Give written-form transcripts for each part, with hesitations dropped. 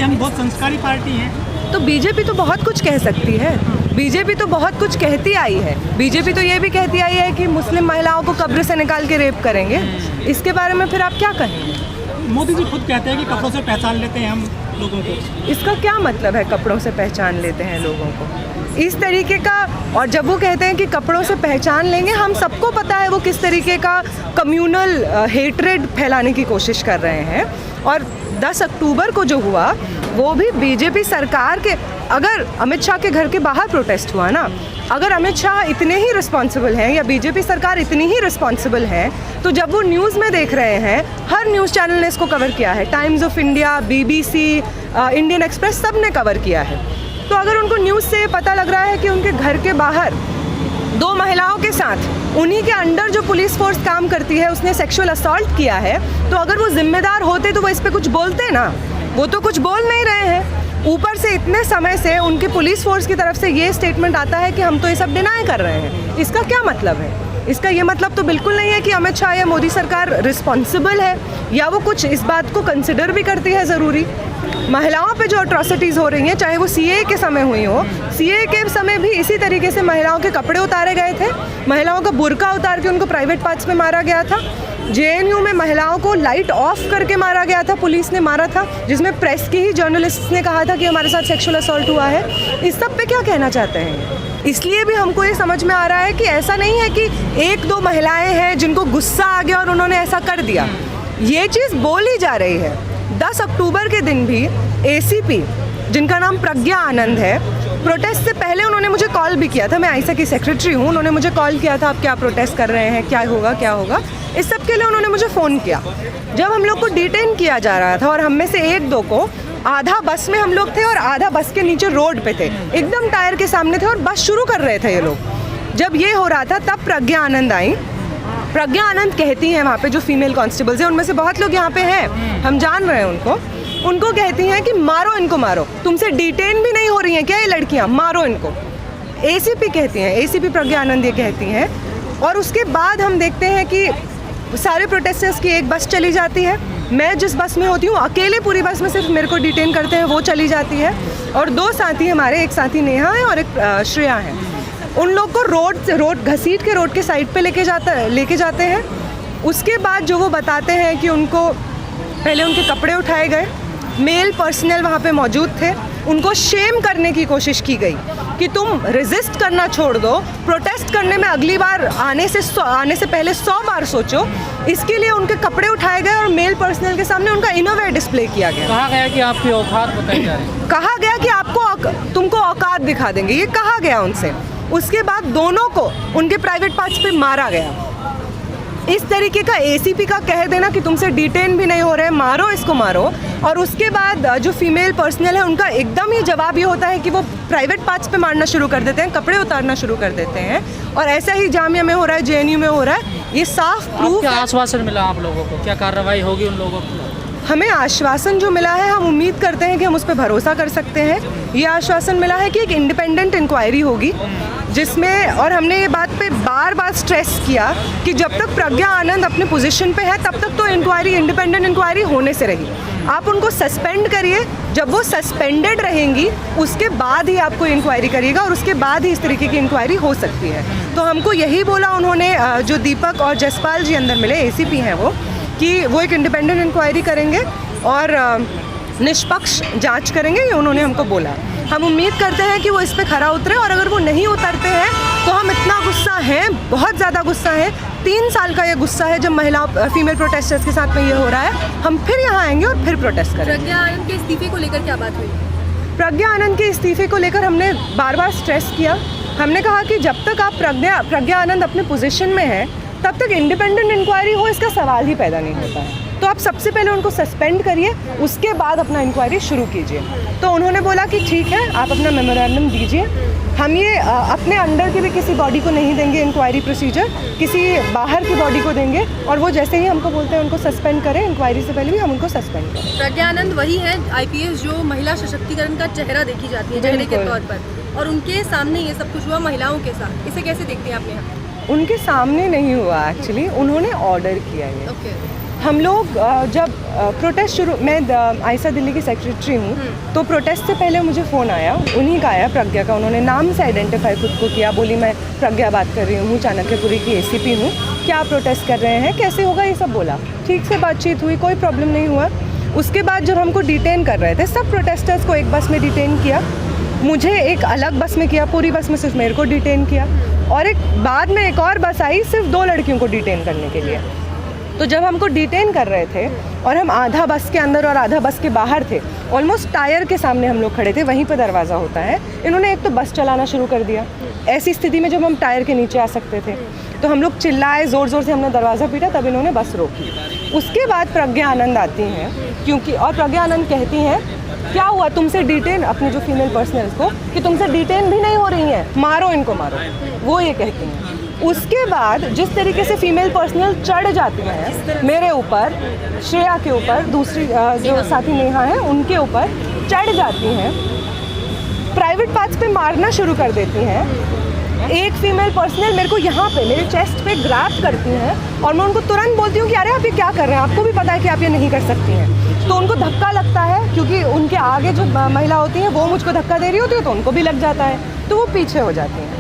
कहती है हम बहुत संस्कारी पार्टी हैं। तो बीजेपी तो बहुत कुछ कह सकती है, बीजेपी तो बहुत कुछ कहती आई है। बीजेपी तो ये भी कहती आई है कि मुस्लिम महिलाओं को कब्र से निकाल के रेप करेंगे। इसके बारे में फिर आप क्या कहेंगे? मोदी जी खुद कहते हैं कि कपड़ों से पहचान लेते हैं हम लोगों को। इसका क्या मतलब है कपड़ों से पहचान लेते हैं लोगों को, इस तरीके का? और जब वो कहते हैं कि कपड़ों से पहचान लेंगे, हम सबको पता है वो किस तरीके का कम्युनल हेट्रेड फैलाने की कोशिश कर रहे हैं। और 10 अक्टूबर को जो हुआ वो भी बीजेपी सरकार के, अगर अमित शाह के घर के बाहर प्रोटेस्ट हुआ ना, अगर अमित शाह इतने ही रिस्पॉन्सिबल हैं या बीजेपी सरकार इतनी ही रिस्पॉन्सिबल है, तो जब वो न्यूज़ में देख रहे हैं, हर न्यूज़ चैनल ने इसको कवर किया है, times of India, BBC, Indian express, सब ने कवर किया है। तो अगर उनको न्यूज़ से पता लग रहा है कि उनके घर के बाहर 2 महिलाओं के साथ उन्हीं के अंडर जो पुलिस फोर्स काम करती है उसने सेक्सुअल असॉल्ट किया है, तो अगर वो जिम्मेदार होते तो वो इस पे कुछ बोलते ना। वो तो कुछ बोल नहीं रहे हैं। ऊपर से इतने समय से उनकी पुलिस फोर्स की तरफ से ये स्टेटमेंट आता है कि हम तो ये सब डिनाई कर रहे हैं। इसका क्या मतलब है? इसका ये मतलब तो बिल्कुल नहीं है कि अमित शाह या मोदी सरकार रिस्पॉन्सिबल है या वो कुछ इस बात को कंसिडर भी करती है ज़रूरी। महिलाओं पे जो अट्रॉसिटीज़ हो रही हैं, चाहे वो CAA के समय हुई हो, CAA के समय भी इसी तरीके से महिलाओं के कपड़े उतारे गए थे, महिलाओं का बुर्का उतार के उनको प्राइवेट पार्ट्स में मारा गया था। JNU में महिलाओं को लाइट ऑफ करके मारा गया था, पुलिस ने मारा था, जिसमें प्रेस की ही जर्नलिस्ट ने कहा था कि हमारे साथ सेक्सुअल असॉल्ट हुआ है। इस सब पे क्या कहना चाहते हैं? इसलिए भी हमको ये समझ में आ रहा है कि ऐसा नहीं है कि 1-2 महिलाएं हैं जिनको गुस्सा आ गया और उन्होंने ऐसा कर दिया। ये चीज़ बोली जा रही है। 10 अक्टूबर के दिन भी ACP, जिनका नाम प्रज्ञा आनंद है, प्रोटेस्ट से पहले उन्होंने मुझे कॉल भी किया था। मैं आईसा की सेक्रेटरी हूँ, उन्होंने मुझे कॉल किया था, आप क्या प्रोटेस्ट कर रहे हैं, क्या होगा क्या होगा, इस सब के लिए उन्होंने मुझे फ़ोन किया। जब हम लोग को डिटेन किया जा रहा था और हम में से 1-2 को, आधा बस में हम लोग थे और आधा बस के नीचे रोड पे थे, एकदम टायर के सामने थे और बस शुरू कर रहे थे ये लोग। जब ये हो रहा था तब प्रज्ञा आनंद आई। प्रज्ञा आनंद कहती हैं वहाँ पे जो फीमेल कांस्टेबल्स हैं, उनमें से बहुत लोग यहाँ पे हैं, हम जान रहे हैं उनको कहती हैं कि मारो इनको, मारो, तुमसे डिटेन भी नहीं हो रही हैं क्या ये लड़कियाँ, मारो इनको। ACP कहती हैं, ACP प्रज्ञा आनंद ये कहती हैं। और उसके बाद हम देखते हैं कि सारे प्रोटेस्टर्स की एक बस चली जाती है। मैं जिस बस में होती हूँ अकेले पूरी बस में सिर्फ मेरे को डिटेन करते हैं, वो चली जाती है। और 2 साथी हमारे, एक साथी नेहा है और एक श्रेया है, उन लोग को रोड घसीट के रोड के साइड पे लेके जाते हैं। उसके बाद जो वो बताते हैं कि उनको पहले उनके कपड़े उठाए गए, मेल पर्सनल वहाँ पे मौजूद थे, उनको शेम करने की कोशिश की गई कि तुम रेजिस्ट करना छोड़ दो, प्रोटेस्ट करने में अगली बार आने से पहले 100 बार सोचो। इसके लिए उनके कपड़े उठाए गए और मेल पर्सनल के सामने उनका इनोवेयर डिस्प्ले किया गया। कहा गया कि आपकी औकात बताई जा रही है, कहा गया कि तुमको औकात दिखा देंगे, ये कहा गया उनसे। उसके बाद दोनों को उनके प्राइवेट पार्ट्स पे मारा गया। इस तरीके का ACP का कह देना कि तुमसे डिटेन भी नहीं हो रहे, मारो इसको, मारो। और उसके बाद जो फीमेल पर्सनल है उनका एकदम ही जवाब ये होता है कि वो प्राइवेट पार्ट्स पे मारना शुरू कर देते हैं, कपड़े उतारना शुरू कर देते हैं। और ऐसा ही जामिया में हो रहा है, JNU में हो रहा है। ये साफ प्रूफ। क्या आश्वासन मिला आप लोगों को, क्या कार्रवाई होगी उन लोगों को? हमें आश्वासन जो मिला है, हम उम्मीद करते हैं कि हम उस पर भरोसा कर सकते हैं। ये आश्वासन मिला है कि एक इंडिपेंडेंट इंक्वायरी होगी जिसमें, और हमने ये बात पे बार बार स्ट्रेस किया कि जब तक प्रज्ञा आनंद अपने पोजीशन पे है तब तक तो इंक्वायरी, इंडिपेंडेंट इंक्वायरी होने से रही। आप उनको सस्पेंड करिए, जब वो सस्पेंडेड रहेंगी उसके बाद ही आपको इंक्वायरी करिएगा और उसके बाद ही इस तरीके की इंक्वायरी हो सकती है। तो हमको यही बोला उन्होंने, जो दीपक और जसपाल जी अंदर मिले, ACP हैं वो, कि वो एक इंडिपेंडेंट इंक्वायरी करेंगे और निष्पक्ष जांच करेंगे, ये उन्होंने हमको बोला। हम उम्मीद करते हैं कि वो इस पे खरा उतरे, और अगर वो नहीं उतरते हैं तो हम इतना गुस्सा हैं, बहुत ज़्यादा गुस्सा है, 3 साल का ये गुस्सा है जब महिला फीमेल प्रोटेस्टर्स के साथ में ये हो रहा है, हम फिर यहाँ आएंगे और फिर प्रोटेस्ट करेंगे। प्रज्ञा आनंद के इस्तीफे को लेकर क्या बात हुई? प्रज्ञा आनंद के इस्तीफे को लेकर हमने बार बार स्ट्रेस किया। हमने कहा कि जब तक आप प्रज्ञा आनंद अपने पोजीशन में है तब तक इंडिपेंडेंट इंक्वायरी हो, इसका सवाल ही पैदा नहीं होता है। तो आप सबसे पहले उनको सस्पेंड करिए, उसके बाद अपना इंक्वायरी शुरू कीजिए। तो उन्होंने बोला कि ठीक है, आप अपना मेमोरेंडम दीजिए, हम ये अपने अंडर की भी किसी बॉडी को नहीं देंगे इंक्वायरी प्रोसीजर, किसी बाहर की बॉडी को देंगे, और वो जैसे ही हमको बोलते हैं उनको सस्पेंड करें, इंक्वायरी से पहले भी हम उनको सस्पेंड करें। प्रज्ञा आनंद वही है IPS जो महिला सशक्तिकरण का चेहरा देखी जाती है, चेहरे के तौर पर, और उनके सामने ये सब कुछ हुआ महिलाओं के साथ, इसे कैसे देखते हैं आप यहाँ? उनके सामने नहीं हुआ, एक्चुअली उन्होंने ऑर्डर किया है। ओके। हम लोग जब प्रोटेस्ट शुरू, मैं आयशा दिल्ली की सेक्रेटरी हूँ, तो प्रोटेस्ट से पहले मुझे फ़ोन आया, उन्हीं का आया, प्रज्ञा का। उन्होंने नाम से आइडेंटिफाई खुद को किया, बोली मैं प्रज्ञा बात कर रही हूँ, चाणक्यपुरी की ACP हूँ, क्या प्रोटेस्ट कर रहे हैं, कैसे होगा, ये सब बोला। ठीक से बातचीत हुई, कोई प्रॉब्लम नहीं हुआ। उसके बाद जब हमको डिटेन कर रहे थे, सब प्रोटेस्टर्स को एक बस में डिटेन किया, मुझे एक अलग बस में किया, पूरी बस में सिर्फ मेरे को डिटेन किया, और एक बाद में एक और बस आई सिर्फ 2 लड़कियों को डिटेन करने के लिए। तो जब हमको डिटेन कर रहे थे और हम आधा बस के अंदर और आधा बस के बाहर थे, ऑलमोस्ट टायर के सामने हम लोग खड़े थे, वहीं पे दरवाज़ा होता है, इन्होंने एक तो बस चलाना शुरू कर दिया। ऐसी स्थिति में जब हम टायर के नीचे आ सकते थे, तो हम लोग चिल्लाए, ज़ोर ज़ोर से हमने दरवाज़ा पीटा, तब इन्होंने बस रोकी। उसके बाद प्रज्ञा आनंद आती हैं, क्योंकि और प्रज्ञा आनंद कहती हैं क्या हुआ तुमसे डिटेन, अपने जो फीमेल पर्सनल्स को, कि तुमसे डिटेन भी नहीं हो रही हैं, मारो इनको मारो, वो ये कहती हैं। उसके बाद जिस तरीके से फीमेल पर्सनल चढ़ जाती हैं मेरे ऊपर, श्रेया के ऊपर, दूसरी जो साथी नेहा है उनके ऊपर चढ़ जाती हैं, प्राइवेट पार्ट्स पे मारना शुरू कर देती हैं। एक फीमेल पर्सनल मेरे को यहाँ पे मेरे चेस्ट पे ग्रैब करती हैं, और मैं उनको तुरंत बोलती हूँ कि अरे आप ये क्या कर रहे हैं, आपको भी पता है कि आप ये नहीं कर सकती हैं। तो उनको धक्का लगता है, क्योंकि उनके आगे जो महिला होती हैं वो मुझको धक्का दे रही होती है, तो उनको भी लग जाता है, तो वो पीछे हो जाती हैं।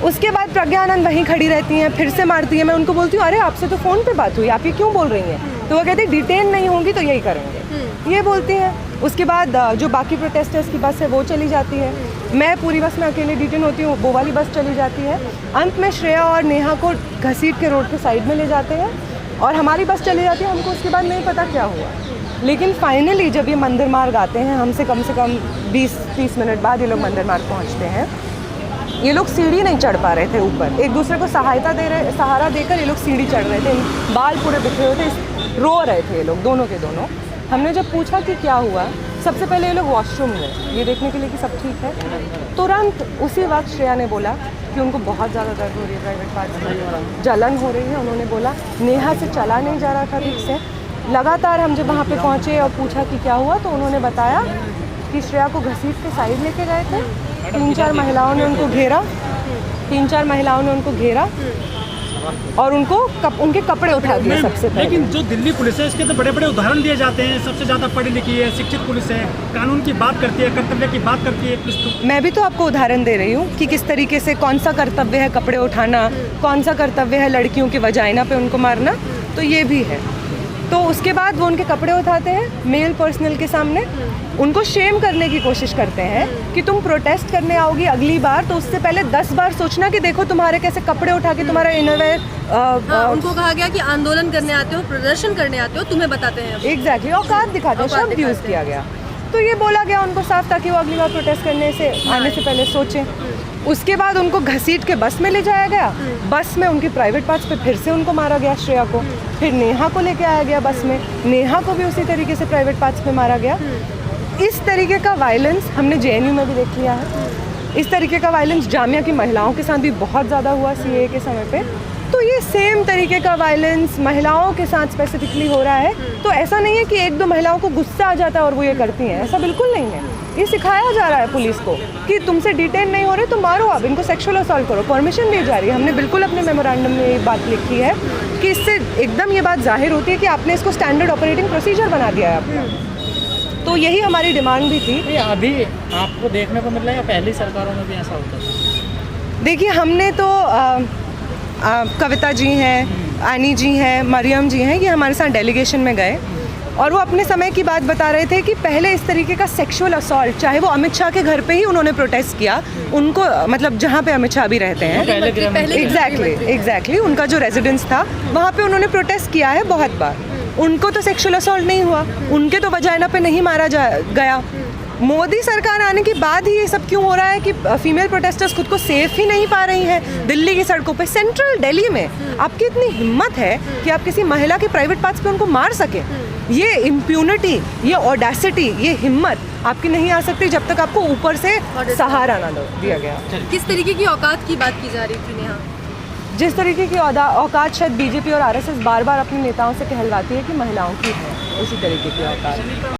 उसके बाद प्रज्ञा आनंद वहीं खड़ी रहती हैं, फिर से मारती हैं। मैं उनको बोलती हूँ अरे आपसे तो फ़ोन पे बात हुई, आप ये क्यों बोल रही हैं? तो वो कहती है डिटेन नहीं होंगी तो यही करेंगे, ये बोलती हैं। उसके बाद जो बाकी प्रोटेस्टर्स की बस है वो चली जाती है, मैं पूरी बस में अकेले डिटेन होती हूँ, वो वाली बस चली जाती है। अंत में श्रेया और नेहा को घसीट के रोड के साइड में ले जाते हैं, और हमारी बस चली जाती है। हमको उसके बाद नहीं पता क्या हुआ, लेकिन फाइनली जब ये मंदिर मार्ग आते हैं, हमसे कम से कम 20-30 मिनट बाद ये लोग मंदिर मार्ग पहुँचते हैं। ये लोग सीढ़ी नहीं चढ़ पा रहे थे ऊपर, एक दूसरे को सहारा देकर ये लोग सीढ़ी चढ़ रहे थे, बाल पूरे बिखरे हुए थे, रो रहे थे ये लोग, दोनों के दोनों। हमने जब पूछा कि क्या हुआ, सबसे पहले ये लोग वॉशरूम गए ये देखने के लिए कि सब ठीक है। तुरंत उसी वक्त श्रेया ने बोला कि उनको बहुत ज़्यादा दर्द हो रही है, प्राइवेट पार्ट्स में जलन हो रही है। उन्होंने बोला नेहा से चला नहीं जा रहा था ठीक से। लगातार हम जब वहाँ पे पहुँचे और पूछा कि क्या हुआ, तो उन्होंने बताया कि श्रेया को घसीट के साइड लेके गए थे, 3-4 महिलाओं ने उनको घेरा, और उनको उनके कपड़े उठा दिए सबसे पहले। लेकिन जो दिल्ली पुलिस है इसके तो बड़े बड़े उदाहरण दिए जाते हैं, सबसे ज़्यादा पढ़ी लिखी है, शिक्षित पुलिस है, कानून की बात करती है, कर्तव्य की बात करती है पुलिस। तो मैं भी तो आपको उदाहरण दे रही हूँ कि किस तरीके से कौन सा कर्तव्य है कपड़े उठाना, कौन सा कर्तव्य है लड़कियों के वजाइना पे उनको मारना, तो ये भी है। तो उसके बाद वो उनके कपड़े उठाते हैं मेल पर्सनल के सामने, उनको शेम करने की कोशिश करते हैं कि तुम प्रोटेस्ट करने आओगी अगली बार तो उससे पहले 10 बार सोचना कि देखो तुम्हारे कैसे कपड़े उठा के तुम्हारा इनरवेयर। उनको कहा गया कि आंदोलन करने आते हो, प्रदर्शन करने आते हो, तुम्हें बताते हैं। एग्जैक्टली, औकात दिखाते हैं, शब्द यूज़ किया गया। तो ये बोला गया उनको साफ, ताकि वो अगली बार प्रोटेस्ट करने से आने से पहले सोचें। उसके बाद उनको घसीट के बस में ले जाया गया, बस में उनकी प्राइवेट पार्ट्स पे फिर से उनको मारा गया श्रेया को। फिर नेहा को लेके आया गया बस में, नेहा को भी उसी तरीके से प्राइवेट पार्ट्स पे मारा गया। इस तरीके का वायलेंस हमने JNU में भी देख लिया है। इस तरीके का वायलेंस जामिया की महिलाओं के साथ भी बहुत ज़्यादा हुआ CAA के समय पे। तो ये सेम तरीके का वायलेंस महिलाओं के साथ स्पेसिफिकली हो रहा है। तो ऐसा नहीं है कि 1-2 महिलाओं को गुस्सा आ जाता है और वो ये करती हैं, ऐसा बिल्कुल नहीं है। ये सिखाया जा रहा है पुलिस को कि तुमसे डिटेन नहीं हो रहे तो मारो, आप इनको सेक्सुअल असॉल्ट करो, परमिशन दी जा रही है। हमने बिल्कुल अपने मेमोरेंडम में ये बात लिखी है कि इससे एकदम ये बात जाहिर होती है कि आपने इसको स्टैंडर्ड ऑपरेटिंग प्रोसीजर बना दिया है अपना। तो यही हमारी डिमांड भी थी। अभी आपको देखने को मिल रहा है या पहली सरकारों में भी ऐसा होता था? देखिए, हमने तो कविता जी हैं, एनी जी हैं, मरियम जी हैं, ये हमारे साथ डेलीगेशन में गए और वो अपने समय की बात बता रहे थे कि पहले इस तरीके का सेक्सुअल असॉल्ट, चाहे वो अमित शाह के घर पे ही उन्होंने प्रोटेस्ट किया, उनको मतलब जहाँ पे अमित शाह भी रहते हैं, एग्जैक्टली उनका जो रेजिडेंस था वहाँ पे उन्होंने प्रोटेस्ट किया है बहुत बार। उनको तो सेक्सुअल असॉल्ट नहीं हुआ, उनके तो वजाइना पे नहीं मारा गया। मोदी सरकार आने के बाद ही ये सब क्यों हो रहा है कि फीमेल प्रोटेस्टर्स खुद को सेफ ही नहीं पा रही हैं दिल्ली की सड़कों पे। सेंट्रल दिल्ली में आपकी इतनी हिम्मत है कि आप किसी महिला के प्राइवेट पार्ट्स पे उनको मार सकें। ये इम्प्यूनिटी, ये ऑडेसिटी, ये हिम्मत आपकी नहीं आ सकती जब तक आपको ऊपर से सहारा ना दिया गया। किस तरीके की औकात की बात की जा रही थी नेहा? जिस तरीके की औकात शायद बीजेपी और RSS बार बार अपने नेताओं से कहलवाती है कि महिलाओं की है, उसी तरीके की औकात।